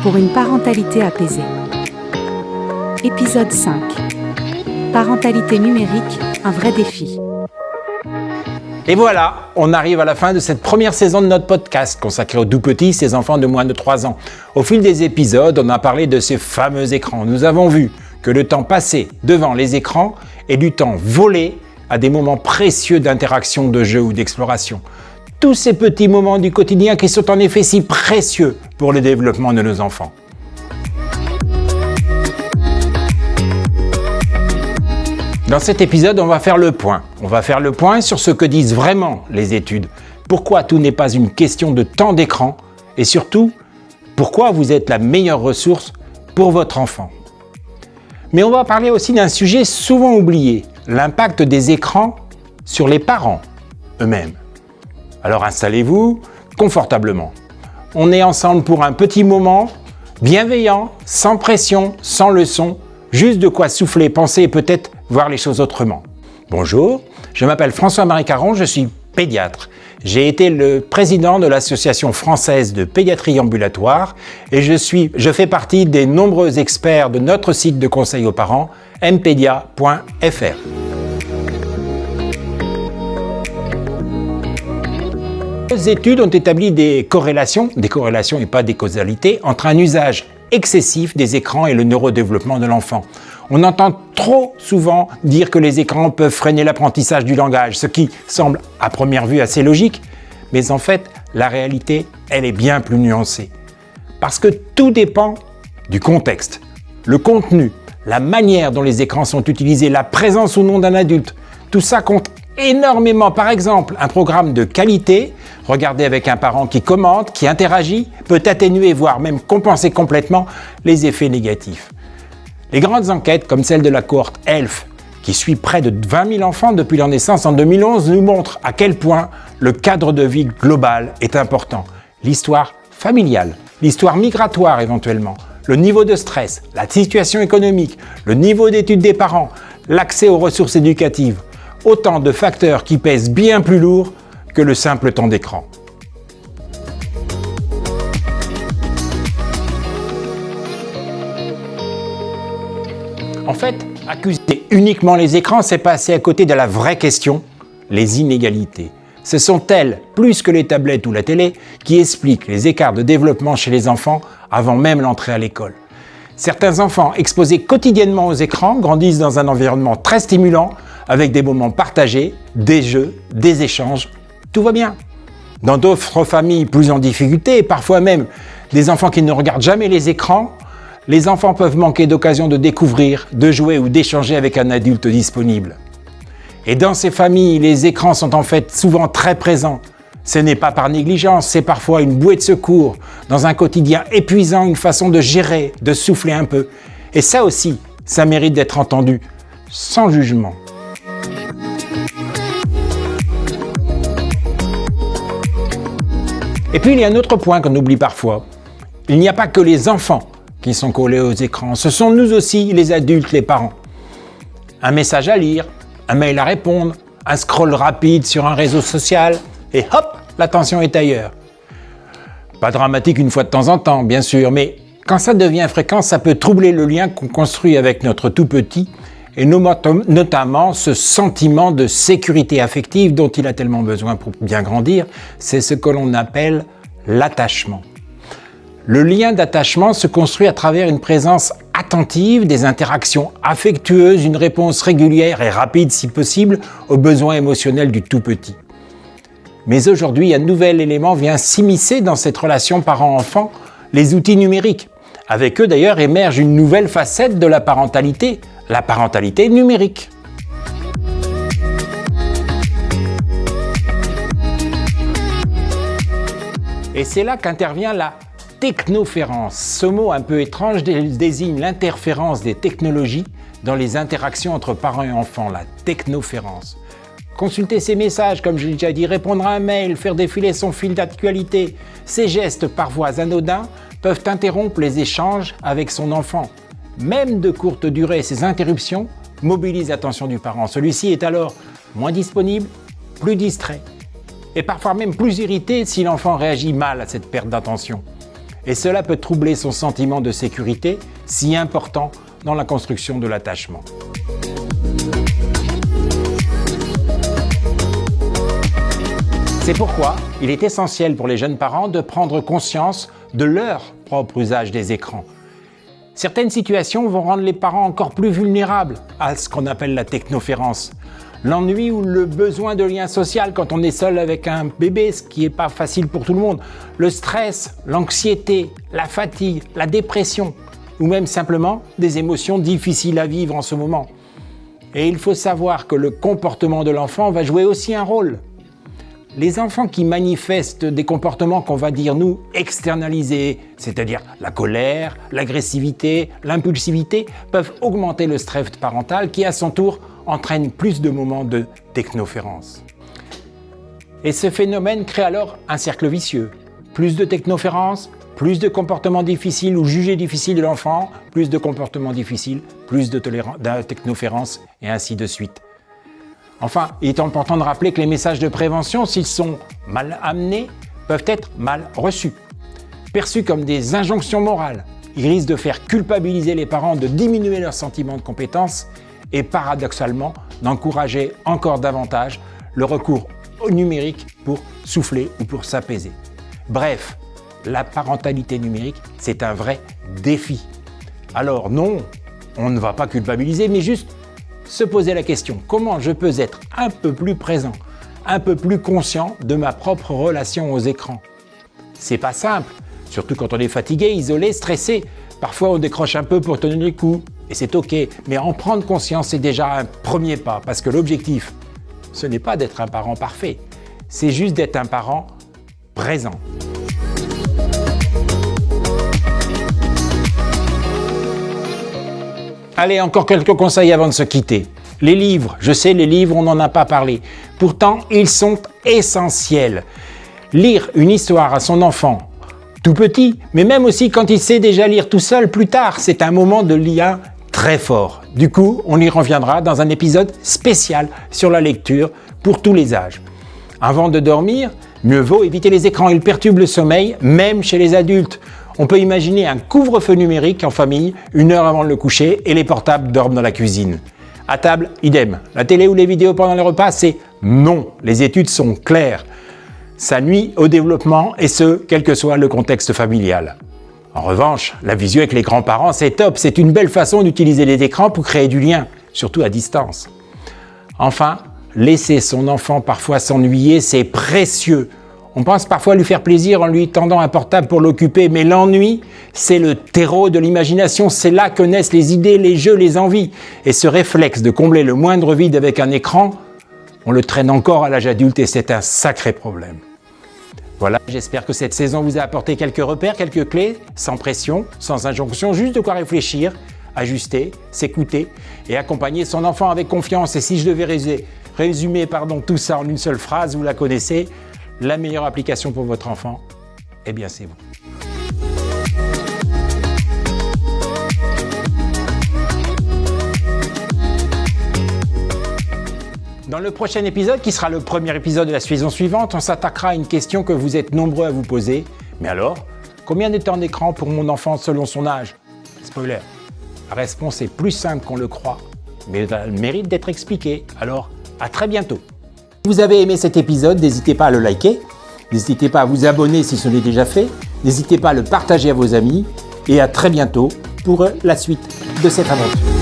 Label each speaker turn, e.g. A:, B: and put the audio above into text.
A: pour une parentalité apaisée. Épisode 5. Parentalité numérique, un vrai défi.
B: Et voilà, on arrive à la fin de cette première saison de notre podcast consacré aux tout petits, ces enfants de moins de 3 ans. Au fil des épisodes, on a parlé de ces fameux écrans. Nous avons vu que le temps passé devant les écrans est du temps volé à des moments précieux d'interaction, de jeu ou d'exploration. Tous ces petits moments du quotidien qui sont en effet si précieux pour le développement de nos enfants. Dans cet épisode, on va faire le point. On va faire le point sur ce que disent vraiment les études. Pourquoi tout n'est pas une question de temps d'écran et surtout, pourquoi vous êtes la meilleure ressource pour votre enfant. Mais on va parler aussi d'un sujet souvent oublié, l'impact des écrans sur les parents eux-mêmes. Alors installez-vous confortablement. On est ensemble pour un petit moment bienveillant, sans pression, sans leçon, juste de quoi souffler, penser et peut-être voir les choses autrement. Bonjour, je m'appelle François-Marie Caron, je suis pédiatre. J'ai été le président de l'Association française de pédiatrie ambulatoire et je fais partie des nombreux experts de notre site de conseil aux parents, mpedia.fr. Les études ont établi des corrélations et pas des causalités, entre un usage excessif des écrans et le neurodéveloppement de l'enfant. On entend trop souvent dire que les écrans peuvent freiner l'apprentissage du langage, ce qui semble à première vue assez logique, mais en fait, la réalité, elle est bien plus nuancée. Parce que tout dépend du contexte, le contenu, la manière dont les écrans sont utilisés, la présence ou non d'un adulte. Tout ça compte énormément. Par exemple, un programme de qualité, regardé avec un parent qui commente, qui interagit, peut atténuer, voire même compenser complètement les effets négatifs. Les grandes enquêtes, comme celle de la cohorte ELF, qui suit près de 20 000 enfants depuis leur naissance en 2011, nous montrent à quel point le cadre de vie global est important. L'histoire familiale, l'histoire migratoire éventuellement, le niveau de stress, la situation économique, le niveau d'études des parents, l'accès aux ressources éducatives. Autant de facteurs qui pèsent bien plus lourd que le simple temps d'écran. En fait, accuser uniquement les écrans, c'est passer à côté de la vraie question, les inégalités. Ce sont elles, plus que les tablettes ou la télé, qui expliquent les écarts de développement chez les enfants avant même l'entrée à l'école. Certains enfants exposés quotidiennement aux écrans grandissent dans un environnement très stimulant, avec des moments partagés, des jeux, des échanges, tout va bien. Dans d'autres familles plus en difficulté, et parfois même des enfants qui ne regardent jamais les écrans, les enfants peuvent manquer d'occasion de découvrir, de jouer ou d'échanger avec un adulte disponible. Et dans ces familles, les écrans sont en fait souvent très présents. Ce n'est pas par négligence, c'est parfois une bouée de secours, dans un quotidien épuisant, une façon de gérer, de souffler un peu. Et ça aussi, ça mérite d'être entendu, sans jugement. Et puis il y a un autre point qu'on oublie parfois. Il n'y a pas que les enfants qui sont collés aux écrans, ce sont nous aussi, les adultes, les parents. Un message à lire, un mail à répondre, un scroll rapide sur un réseau social, et hop, l'attention est ailleurs. Pas dramatique une fois de temps en temps, bien sûr, mais quand ça devient fréquent, ça peut troubler le lien qu'on construit avec notre tout petit, et notamment ce sentiment de sécurité affective dont il a tellement besoin pour bien grandir, c'est ce que l'on appelle l'attachement. Le lien d'attachement se construit à travers une présence attentive, des interactions affectueuses, une réponse régulière et rapide si possible aux besoins émotionnels du tout petit. Mais aujourd'hui, un nouvel élément vient s'immiscer dans cette relation parent-enfant, les outils numériques. Avec eux d'ailleurs émerge une nouvelle facette de la parentalité numérique. Et c'est là qu'intervient la technoférence. Ce mot un peu étrange désigne l'interférence des technologies dans les interactions entre parents et enfants, la technoférence. Consulter ses messages, comme je l'ai déjà dit, répondre à un mail, faire défiler son fil d'actualité, ces gestes parfois anodins peuvent interrompre les échanges avec son enfant. Même de courte durée, ces interruptions mobilisent l'attention du parent. Celui-ci est alors moins disponible, plus distrait et parfois même plus irrité si l'enfant réagit mal à cette perte d'attention. Et cela peut troubler son sentiment de sécurité, si important dans la construction de l'attachement. C'est pourquoi il est essentiel pour les jeunes parents de prendre conscience de leur propre usage des écrans. Certaines situations vont rendre les parents encore plus vulnérables à ce qu'on appelle la technoférence. L'ennui ou le besoin de lien social quand on est seul avec un bébé, ce qui n'est pas facile pour tout le monde. Le stress, l'anxiété, la fatigue, la dépression ou même simplement des émotions difficiles à vivre en ce moment. Et il faut savoir que le comportement de l'enfant va jouer aussi un rôle. Les enfants qui manifestent des comportements qu'on va dire, nous, externalisés, c'est-à-dire la colère, l'agressivité, l'impulsivité, peuvent augmenter le stress parental qui, à son tour, entraîne plus de moments de technoférence. Et ce phénomène crée alors un cercle vicieux. Plus de technoférence, plus de comportements difficiles ou jugés difficiles de l'enfant, plus de comportements difficiles, plus de technoférence, et ainsi de suite. Enfin, il est important de rappeler que les messages de prévention, s'ils sont mal amenés, peuvent être mal reçus. Perçus comme des injonctions morales, ils risquent de faire culpabiliser les parents, de diminuer leur sentiment de compétence et paradoxalement d'encourager encore davantage le recours au numérique pour souffler ou pour s'apaiser. Bref, la parentalité numérique, c'est un vrai défi. Alors non, on ne va pas culpabiliser, mais juste se poser la question, comment je peux être un peu plus présent, un peu plus conscient de ma propre relation aux écrans? C'est pas simple, surtout quand on est fatigué, isolé, stressé. Parfois on décroche un peu pour tenir les coups, et c'est ok, mais en prendre conscience, c'est déjà un premier pas, parce que l'objectif, ce n'est pas d'être un parent parfait, c'est juste d'être un parent présent. Allez, encore quelques conseils avant de se quitter. Les livres, je sais, les livres, on n'en a pas parlé. Pourtant, ils sont essentiels. Lire une histoire à son enfant, tout petit, mais même aussi quand il sait déjà lire tout seul plus tard, c'est un moment de lien très fort. Du coup, on y reviendra dans un épisode spécial sur la lecture pour tous les âges. Avant de dormir, mieux vaut éviter les écrans, ils perturbent le sommeil, même chez les adultes. On peut imaginer un couvre-feu numérique en famille, 1 heure avant le coucher, et les portables dorment dans la cuisine. À table, idem. La télé ou les vidéos pendant les repas, c'est non. Les études sont claires. Ça nuit au développement, et ce, quel que soit le contexte familial. En revanche, la visio avec les grands-parents, c'est top. C'est une belle façon d'utiliser les écrans pour créer du lien, surtout à distance. Enfin, laisser son enfant parfois s'ennuyer, c'est précieux. On pense parfois lui faire plaisir en lui tendant un portable pour l'occuper, mais l'ennui, c'est le terreau de l'imagination, c'est là que naissent les idées, les jeux, les envies. Et ce réflexe de combler le moindre vide avec un écran, on le traîne encore à l'âge adulte et c'est un sacré problème. Voilà, j'espère que cette saison vous a apporté quelques repères, quelques clés, sans pression, sans injonction, juste de quoi réfléchir, ajuster, s'écouter et accompagner son enfant avec confiance. Et si je devais résumer tout ça en une seule phrase, vous la connaissez, la meilleure application pour votre enfant, eh bien c'est vous. Dans le prochain épisode, qui sera le premier épisode de la saison suivante, on s'attaquera à une question que vous êtes nombreux à vous poser. Mais alors, combien de temps d'écran pour mon enfant selon son âge? Spoiler, la réponse est plus simple qu'on le croit, mais elle a le mérite d'être expliquée. Alors, à très bientôt. Si vous avez aimé cet épisode, n'hésitez pas à le liker, n'hésitez pas à vous abonner si ce n'est déjà fait, n'hésitez pas à le partager à vos amis et à très bientôt pour la suite de cette aventure.